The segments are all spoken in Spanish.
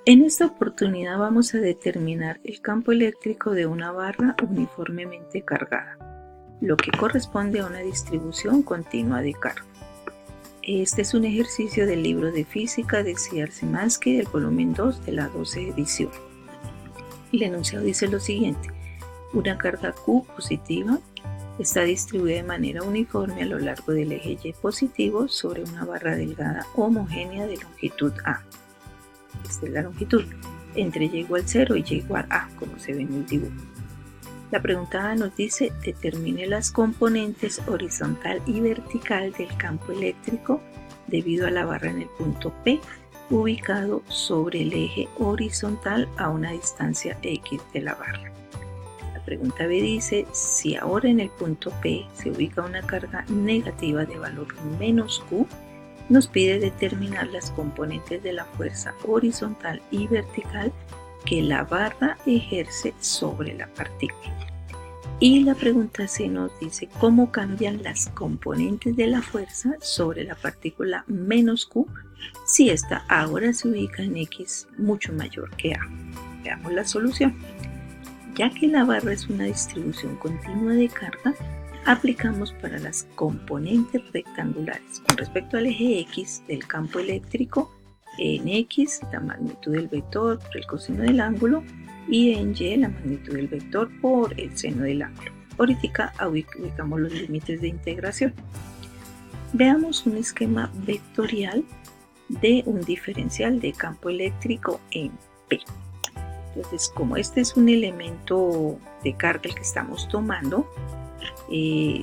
En esta oportunidad vamos a determinar el campo eléctrico de una barra uniformemente cargada, lo que corresponde a una distribución continua de carga. Este es un ejercicio del libro de física de Szymanski del volumen 2 de la 12 edición. El enunciado dice lo siguiente: una carga Q positiva está distribuida de manera uniforme a lo largo del eje Y positivo sobre una barra delgada homogénea de longitud A. Esta es la longitud, entre Y igual 0 y Y igual A, como se ve en el dibujo. La pregunta A nos dice: determine las componentes horizontal y vertical del campo eléctrico debido a la barra en el punto P, ubicado sobre el eje horizontal a una distancia X de la barra. La pregunta B dice: si ahora en el punto P se ubica una carga negativa de valor menos Q, nos pide determinar las componentes de la fuerza horizontal y vertical que la barra ejerce sobre la partícula. Y la pregunta C nos dice cómo cambian las componentes de la fuerza sobre la partícula menos Q si esta ahora se ubica en X mucho mayor que A. Veamos la solución. Ya que la barra es una distribución continua de carga, aplicamos para las componentes rectangulares con respecto al eje X del campo eléctrico en X la magnitud del vector por el coseno del ángulo y en Y la magnitud del vector por el seno del ángulo. Ahorita ubicamos los límites de integración. Veamos un esquema vectorial de un diferencial de campo eléctrico en P. Entonces, como este es un elemento de carga el que estamos tomando,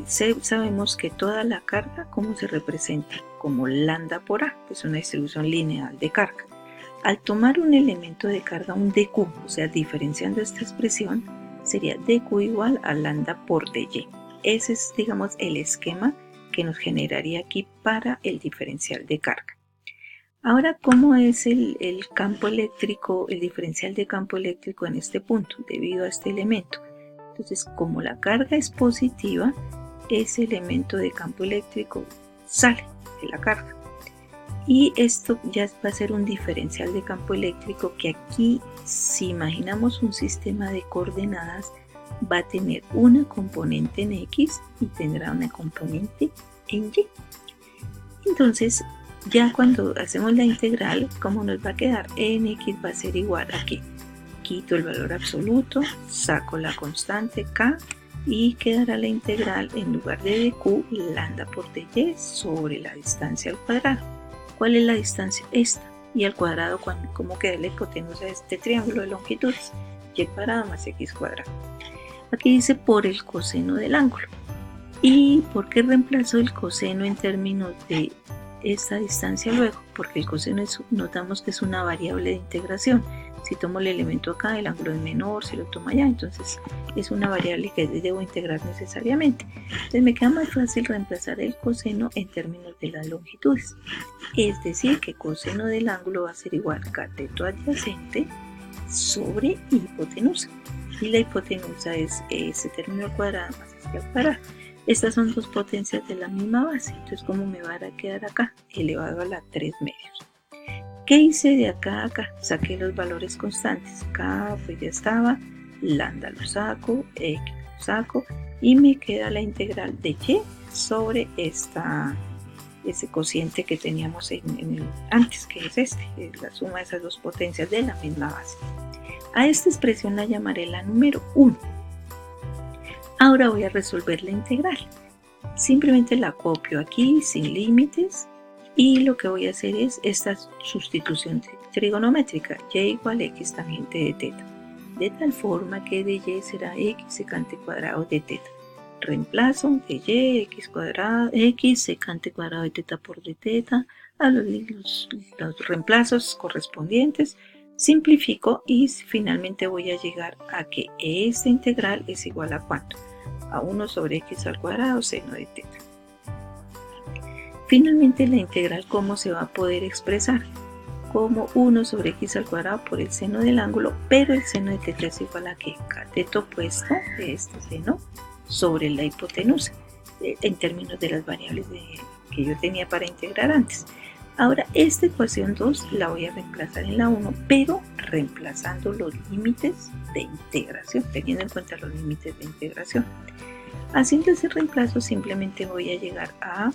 sabemos que toda la carga, ¿cómo se representa? Como lambda por A, que es una distribución lineal de carga. Al tomar un elemento de carga, un dq, o sea, diferenciando esta expresión, sería dq igual a lambda por dy. Ese es, digamos, el esquema que nos generaría aquí para el diferencial de carga. Ahora, ¿cómo es el campo eléctrico, el diferencial de campo eléctrico en este punto debido a este elemento? Entonces, como la carga es positiva, ese elemento de campo eléctrico sale de la carga. Y esto ya va a ser un diferencial de campo eléctrico que aquí, si imaginamos un sistema de coordenadas, va a tener una componente en X y tendrá una componente en Y. Entonces, ya cuando hacemos la integral, ¿cómo nos va a quedar? En X va a ser igual a ¿qué? Quito el valor absoluto, saco la constante K y quedará la integral en lugar de dq lambda por dy sobre la distancia al cuadrado. ¿Cuál es la distancia? Esta. Y al cuadrado, ¿cómo queda la hipotenusa de este triángulo de longitudes? Y cuadrado más x cuadrado. Aquí dice por el coseno del ángulo. ¿Y por qué reemplazo el coseno en términos de esta distancia luego? Porque el coseno notamos que es una variable de integración. Si tomo el elemento acá, el ángulo es menor, si lo tomo allá, entonces es una variable que debo integrar necesariamente. Entonces me queda más fácil reemplazar el coseno en términos de las longitudes. Es decir, que coseno del ángulo va a ser igual a cateto adyacente sobre hipotenusa. Y la hipotenusa es ese término al cuadrado más este al cuadrado. Estas son dos potencias de la misma base. Entonces, ¿cómo me va a quedar acá? Elevado a la 3 medios. ¿Qué hice de acá a acá? Saqué los valores constantes. K pues ya estaba, lambda lo saco, X lo saco y me queda la integral de Y sobre ese cociente que teníamos antes, que es la suma de esas dos potencias de la misma base. A esta expresión la llamaré la número 1. Ahora voy a resolver la integral. Simplemente la copio aquí sin límites. Y lo que voy a hacer es esta sustitución trigonométrica, y igual a x tangente de teta, de tal forma que de y será x secante cuadrado de teta. Reemplazo de y x cuadrado, x secante cuadrado de teta por de teta, a los reemplazos correspondientes, simplifico y finalmente voy a llegar a que esta integral es igual a ¿cuánto? A 1 sobre x al cuadrado seno de teta. Finalmente, la integral, ¿cómo se va a poder expresar? Como 1 sobre x al cuadrado por el seno del ángulo, pero el seno de teta es igual a ¿qué? Cateto opuesto de este seno sobre la hipotenusa, en términos de las variables que yo tenía para integrar antes. Ahora esta ecuación 2 la voy a reemplazar en la 1, pero reemplazando los límites de integración, teniendo en cuenta los límites de integración. Haciendo ese reemplazo simplemente voy a llegar a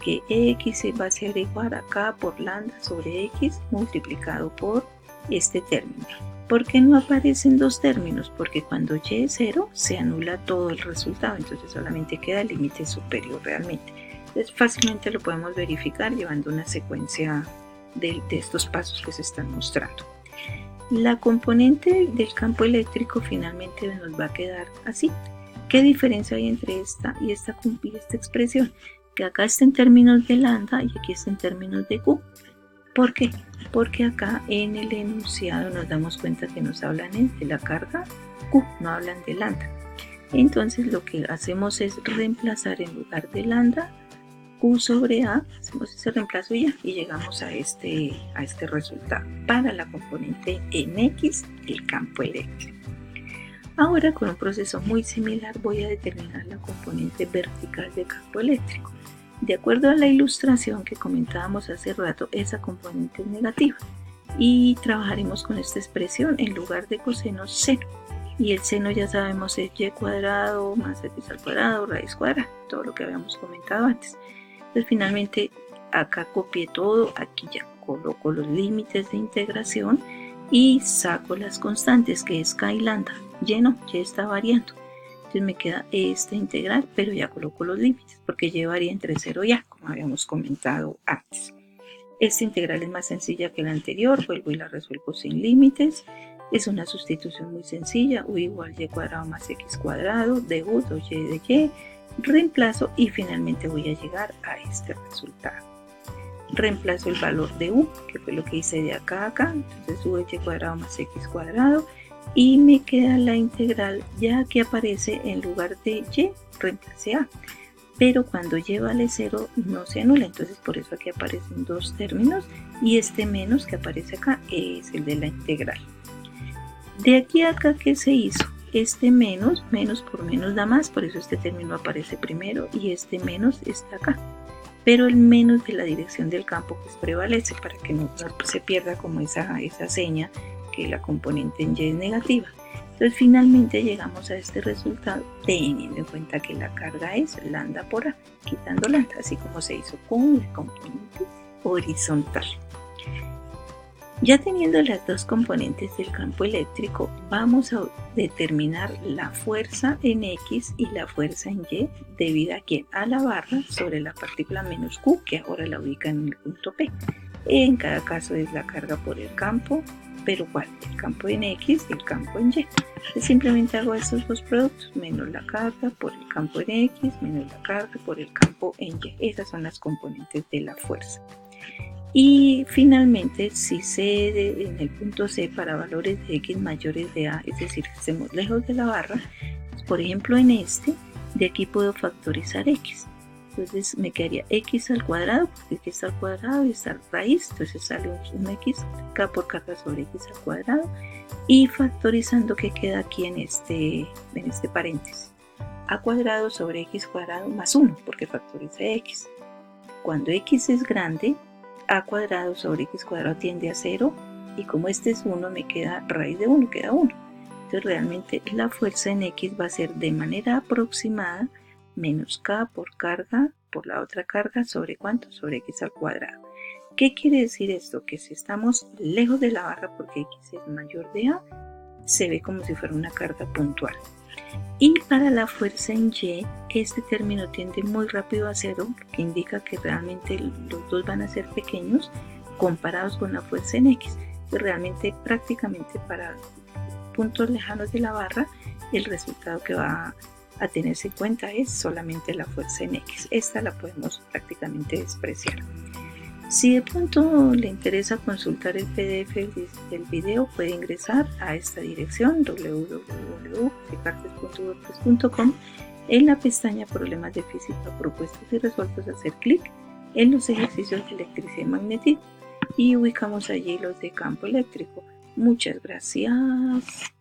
que x va a ser igual a k por lambda sobre x multiplicado por este término. ¿Por qué no aparecen dos términos? Porque cuando y es 0 se anula todo el resultado, entonces solamente queda el límite superior realmente. Entonces fácilmente lo podemos verificar llevando una secuencia de estos pasos que se están mostrando. La componente del campo eléctrico finalmente nos va a quedar así. ¿Qué diferencia hay entre esta y esta expresión? Que acá está en términos de lambda y aquí está en términos de Q. ¿Por qué? Porque acá en el enunciado nos damos cuenta que nos hablan de la carga Q, no hablan de lambda. Entonces lo que hacemos es reemplazar en lugar de lambda Q sobre A, hacemos ese reemplazo y llegamos a este resultado para la componente en X del campo eléctrico. Ahora con un proceso muy similar voy a determinar la componente vertical del campo eléctrico. De acuerdo a la ilustración que comentábamos hace rato, esa componente es negativa y trabajaremos con esta expresión en lugar de coseno seno. Y el seno ya sabemos es y cuadrado más x al cuadrado raíz cuadrada, todo lo que habíamos comentado antes. Entonces finalmente acá copié todo, aquí ya coloco los límites de integración y saco las constantes que es k y lambda. Y no, y está variando. Entonces me queda esta integral, pero ya coloco los límites porque y varía entre 0 y a, como habíamos comentado antes. Esta integral es más sencilla que la anterior, vuelvo y la resuelvo sin límites. Es una sustitución muy sencilla, u igual y cuadrado más x cuadrado, de u, 2y de y, reemplazo y finalmente voy a llegar a este resultado. Reemplazo el valor de u, que fue lo que hice de acá a acá, entonces u de y cuadrado más x cuadrado, y me queda la integral ya que aparece en lugar de y, reemplacé a. Pero cuando y vale 0 no se anula, entonces por eso aquí aparecen dos términos y este menos que aparece acá es el de la integral. De aquí a acá, ¿qué se hizo? Este menos por menos da más, por eso este término aparece primero y este menos está acá. Pero el menos de la dirección del campo pues prevalece para que no se pierda como esa seña que la componente en y es negativa. Entonces finalmente llegamos a este resultado teniendo en cuenta que la carga es lambda por A, quitando lambda, así como se hizo con la componente horizontal. Ya teniendo las dos componentes del campo eléctrico, vamos a determinar la fuerza en X y la fuerza en Y debido a la barra sobre la partícula menos Q, que ahora la ubica en el punto P. En cada caso es la carga por el campo, pero ¿cuál? El campo en X y el campo en Y. Entonces simplemente hago estos dos productos, menos la carga por el campo en X, menos la carga por el campo en Y. Esas son las componentes de la fuerza. Y finalmente, si C en el punto C para valores de X mayores de A, es decir, que estemos lejos de la barra, pues por ejemplo en de aquí puedo factorizar X. Entonces me quedaría X al cuadrado, porque X al cuadrado y está raíz, entonces sale un X, K por carga sobre X al cuadrado, y factorizando que queda aquí en este paréntesis. A cuadrado sobre X cuadrado más 1, porque factoriza X. Cuando X es grande, A cuadrado sobre X cuadrado tiende a 0 y como este es 1 me queda raíz de 1, queda 1. Entonces realmente la fuerza en X va a ser de manera aproximada menos K por carga por la otra carga sobre ¿cuánto? Sobre X al cuadrado. ¿Qué quiere decir esto? Que si estamos lejos de la barra porque X es mayor de A, se ve como si fuera una carga puntual. Y para la fuerza en Y, este término tiende muy rápido a 0, que indica que realmente los dos van a ser pequeños comparados con la fuerza en X. Y realmente prácticamente para puntos lejanos de la barra, el resultado que va a tenerse en cuenta es solamente la fuerza en X. Esta la podemos prácticamente despreciar. Si de pronto le interesa consultar el PDF del video, puede ingresar a esta dirección www.descartes.wordpress.com. En la pestaña Problemas de Física propuestos y resueltos, hacer clic en los ejercicios de electricidad y magnetismo y ubicamos allí los de campo eléctrico. Muchas gracias.